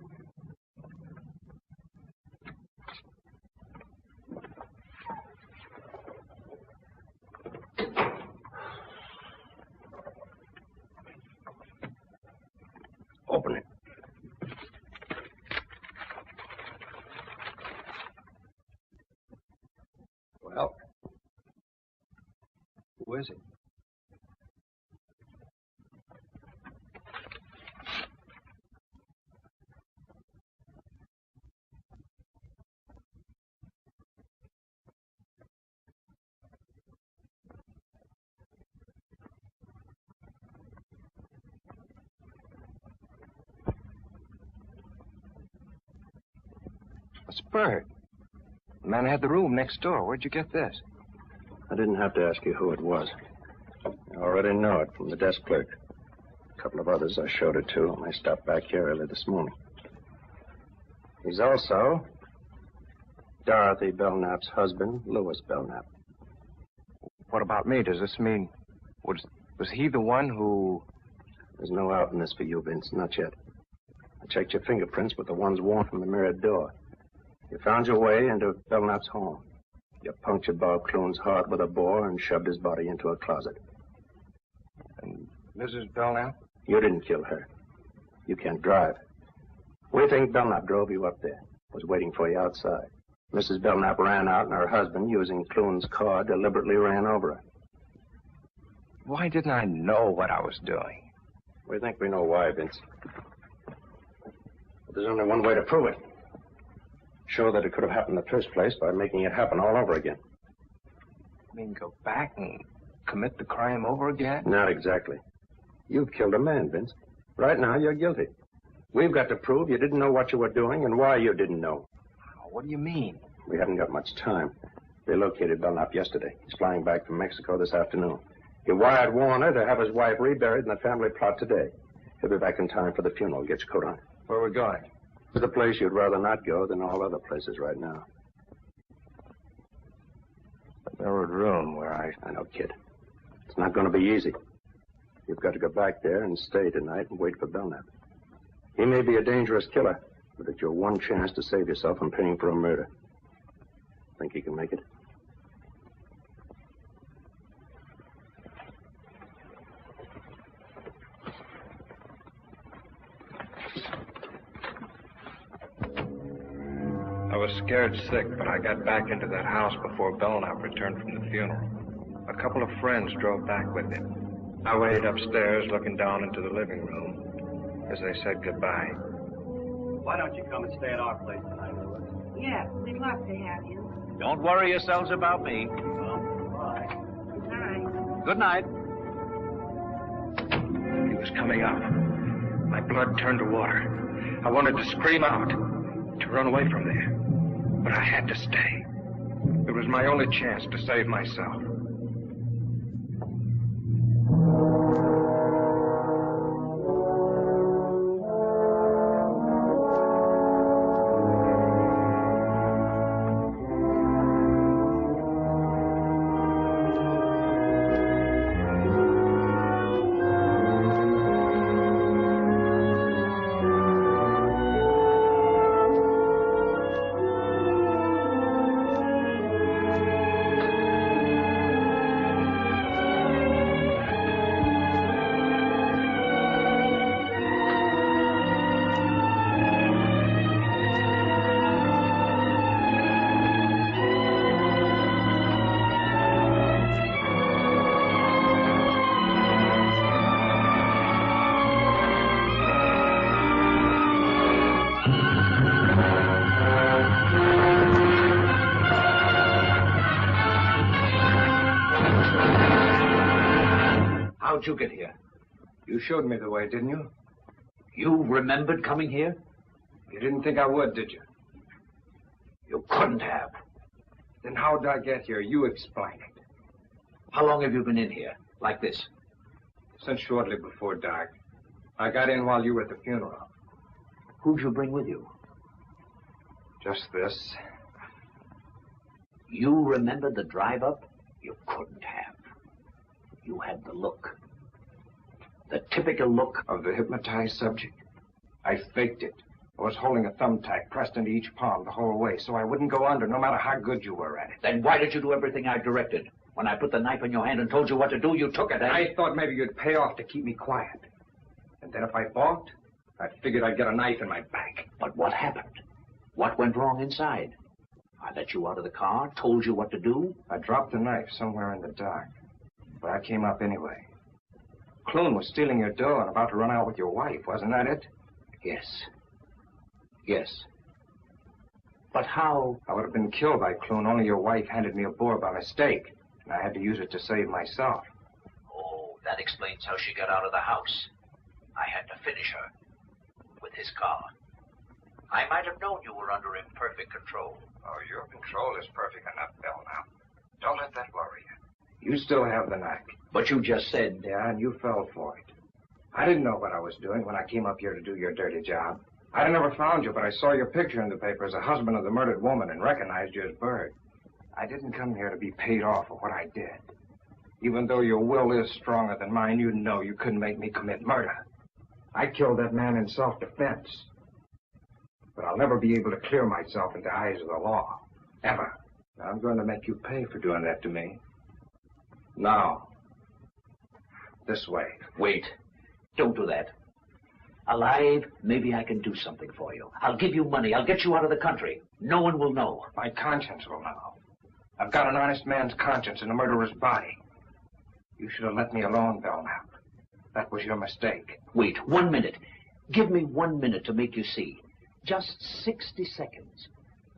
Open it. Who is he? It's Bert. The man had the room next door. Where'd you get this? I didn't have to ask you who it was. I already know it from the desk clerk. A couple of others I showed it to when I stopped back here early this morning. He's also Dorothy Belknap's husband, Louis Belknap. What about me? Does this mean... Was he the one who... There's no out in this for you, Vince. Not yet. I checked your fingerprints with the ones worn from the mirrored door. You found your way into Belknap's home. You punctured Bob Clune's heart with a bore and shoved his body into a closet. And Mrs. Belknap? You didn't kill her. You can't drive. We think Belknap drove you up there. Was waiting for you outside. Mrs. Belknap ran out, and her husband, using Clune's car, deliberately ran over her. Why didn't I know what I was doing? We think we know why, Vince. But there's only one way to prove it. Show that it could have happened in the first place by making it happen all over again. You mean go back and commit the crime over again? Not exactly. You've killed a man, Vince. Right now, you're guilty. We've got to prove you didn't know what you were doing and why you didn't know. What do you mean? We haven't got much time. They located Belknap yesterday. He's flying back from Mexico this afternoon. He wired Warner to have his wife reburied in the family plot today. He'll be back in time for the funeral. Get your coat on. Where are we going? To the place you'd rather not go than all other places right now. The mirrored room where I know, kid. It's not going to be easy. You've got to go back there and stay tonight and wait for Belknap. He may be a dangerous killer, but it's your one chance to save yourself from paying for a murder. Think he can make it? I was scared sick, but I got back into that house before Belknap returned from the funeral. A couple of friends drove back with him. I waited upstairs looking down into the living room as they said goodbye. Why don't you come and stay at our place tonight, Louis? Yeah, we'd love to have you. Don't worry yourselves about me. Bye. Good night. Good night. He was coming up. My blood turned to water. I wanted to scream out, to run away from there. But I had to stay. It was my only chance to save myself. How'd you get here? You showed me the way, didn't you? You remembered coming here? You didn't think I would, did you? You couldn't have. Then how'd I get here? You explain it. How long have you been in here? Like this? Since shortly before dark. I got in while you were at the funeral. Who'd you bring with you? Just this. You remember the drive up? You couldn't have. You had the look. The typical look of the hypnotized subject. I faked it. I was holding a thumbtack pressed into each palm the whole way, so I wouldn't go under, no matter how good you were at it. Then why did you do everything I directed? When I put the knife in your hand and told you what to do, you took it. I thought maybe you'd pay off to keep me quiet. And then if I balked, I figured I'd get a knife in my back. But what happened? What went wrong inside? I let you out of the car, told you what to do. I dropped the knife somewhere in the dark. But I came up anyway. Clune was stealing your dough and about to run out with your wife, wasn't that it? Yes. Yes. But how? I would have been killed by Clune, only your wife handed me a boar by mistake, and I had to use it to save myself. Oh, that explains how she got out of the house. I had to finish her with his car. I might have known you were under imperfect control. Oh, your control is perfect enough, Belknap. Don't let that worry you. You still have the knack. But you just said... Yeah, and you fell for it. I didn't know what I was doing when I came up here to do your dirty job. I never found you, but I saw your picture in the paper as a husband of the murdered woman and recognized you as Bird. I didn't come here to be paid off for what I did. Even though your will is stronger than mine, you know you couldn't make me commit murder. I killed that man in self-defense. But I'll never be able to clear myself in the eyes of the law. Ever. Now, I'm going to make you pay for doing that to me. Now. This way. Wait. Don't do that. Alive, maybe I can do something for you. I'll give you money. I'll get you out of the country. No one will know. My conscience will know. I've got an honest man's conscience in a murderer's body. You should have let me alone, Belknap. That was your mistake. Wait, 1 minute. Give me 1 minute to make you see. Just 60 seconds.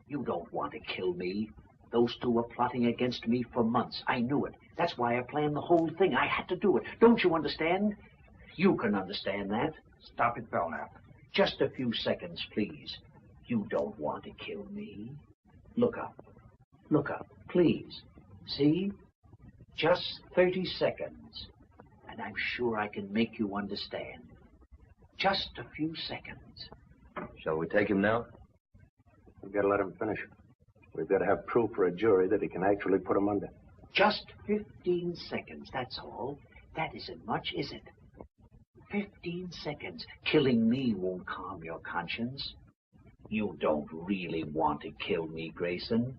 You don't want to kill me. Those two were plotting against me for months. I knew it. That's why I planned the whole thing. I had to do it. Don't you understand? You can understand that. Stop it, Belknap. Just a few seconds, please. You don't want to kill me. Look up. Look up, please. See? Just 30 seconds. And I'm sure I can make you understand. Just a few seconds. Shall we take him now? We've got to let him finish. We've got to have proof for a jury that he can actually put him under. Just 15 seconds, that's all. That isn't much, is it? 15 seconds. Killing me won't calm your conscience. You don't really want to kill me, Grayson.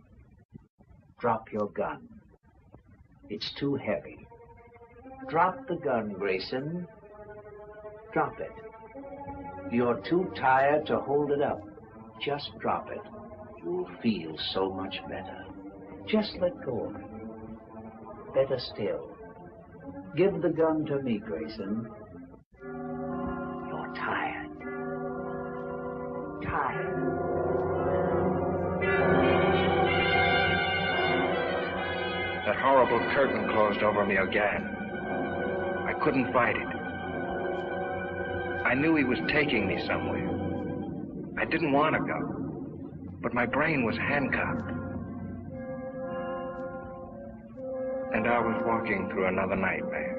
Drop your gun. It's too heavy. Drop the gun, Grayson. Drop it. You're too tired to hold it up. Just drop it. You'll feel so much better. Just let go of it. Better still. Give the gun to me, Grayson. You're tired. Tired. That horrible curtain closed over me again. I couldn't fight it. I knew he was taking me somewhere. I didn't want to go, but my brain was handcuffed. And I was walking through another nightmare.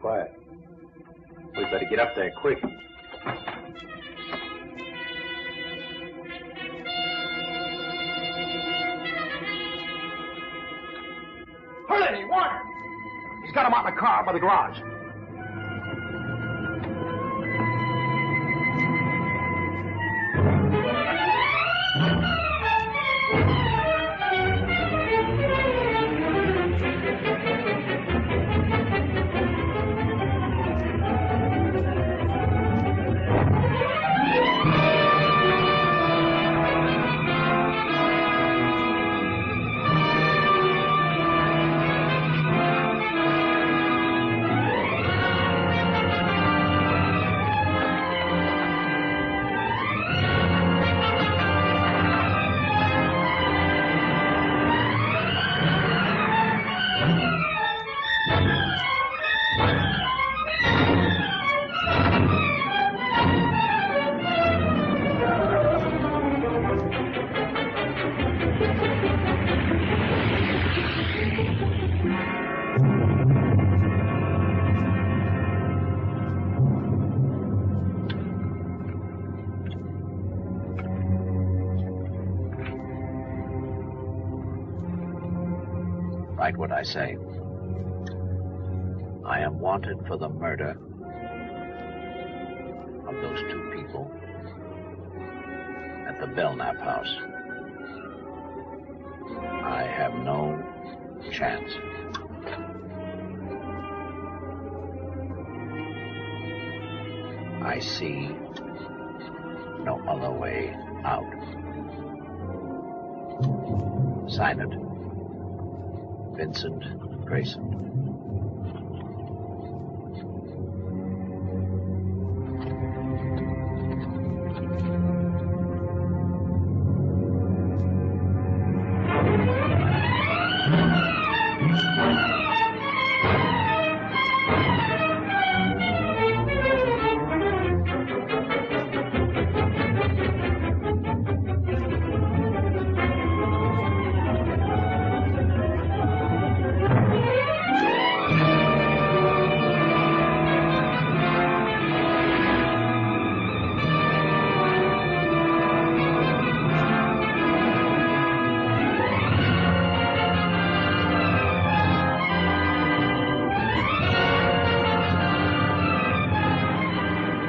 Quiet. We better get up there quick. Hurley, Warner! He's got him out in the car by the garage. Write what I say. I am wanted for the murder Belknap house. I have no chance. I see no other way out. Sign it. Vincent Grayson.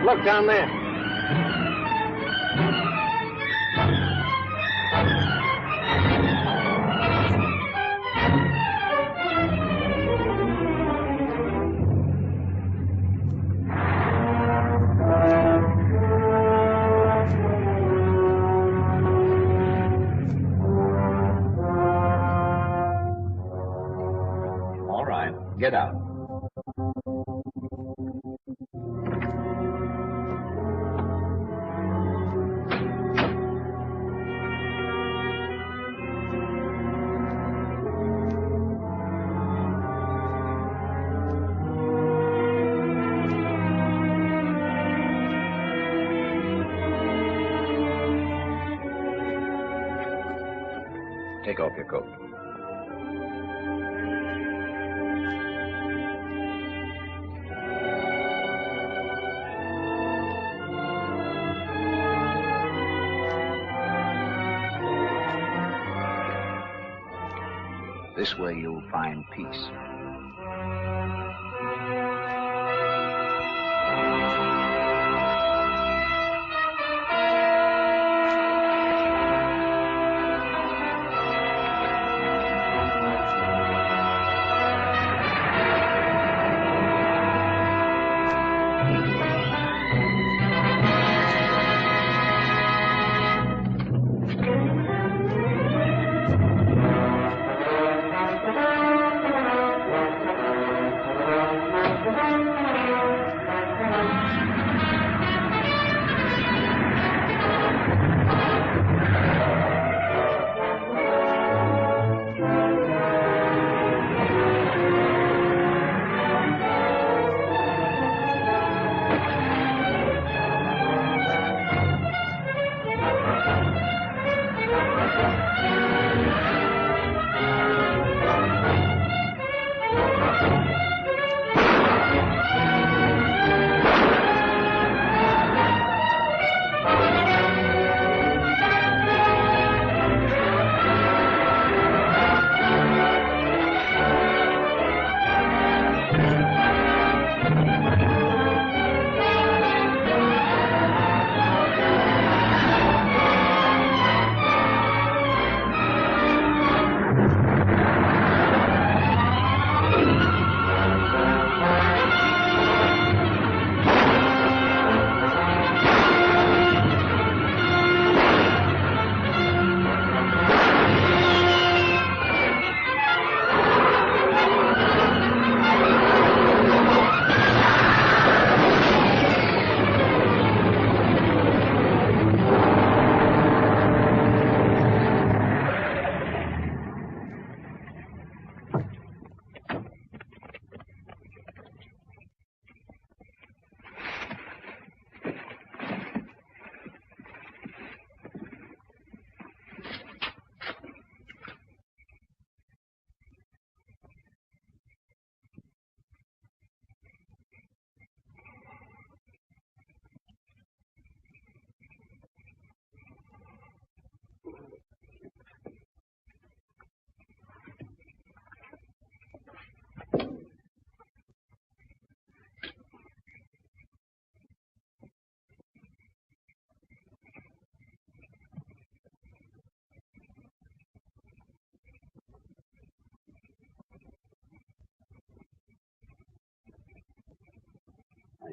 Look down there. All right, get out. Take off your coat. This way you'll find peace.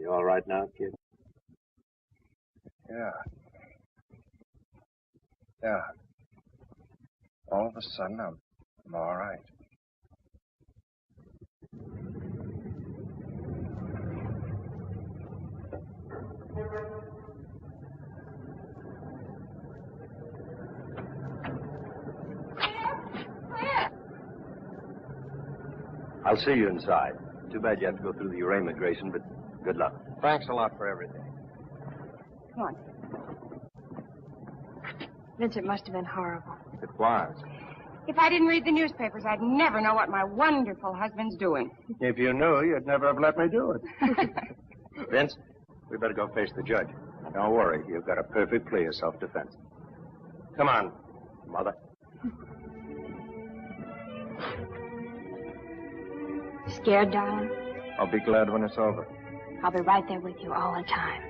You all right now, kid? Yeah. Yeah. All of a sudden, I'm all right. I'll see you inside. Too bad you have to go through the immigration, but good luck. Thanks a lot for everything. Come on. Vince, it must have been horrible. It was. If I didn't read the newspapers, I'd never know what my wonderful husband's doing. If you knew, you'd never have let me do it. Vince, we better go face the judge. Don't worry, you've got a perfect plea of self-defense. Come on, Mother. Scared, darling? I'll be glad when it's over. I'll be right there with you all the time.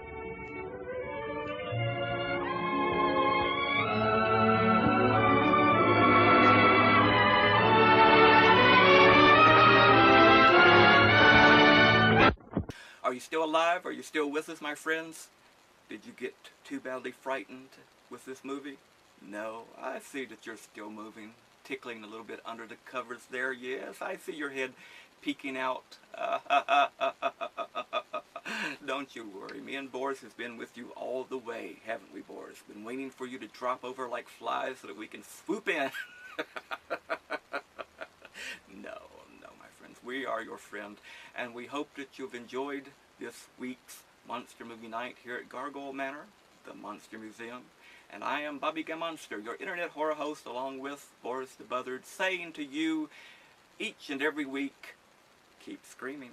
Are you still alive? Are you still with us, my friends? Did you get too badly frightened with this movie? No, I see that you're still moving, tickling a little bit under the covers there. Yes, I see your head peeking out. Don't you worry. Me and Boris has been with you all the way, haven't we, Boris? Been waiting for you to drop over like flies so that we can swoop in. No, my friends. We are your friend, and we hope that you've enjoyed this week's Monster Movie Night here at Gargoyle Manor, the Monster Museum. And I am Bobby Gamonster, your internet horror host, along with Boris the Buzzard, saying to you each and every week, keep screaming.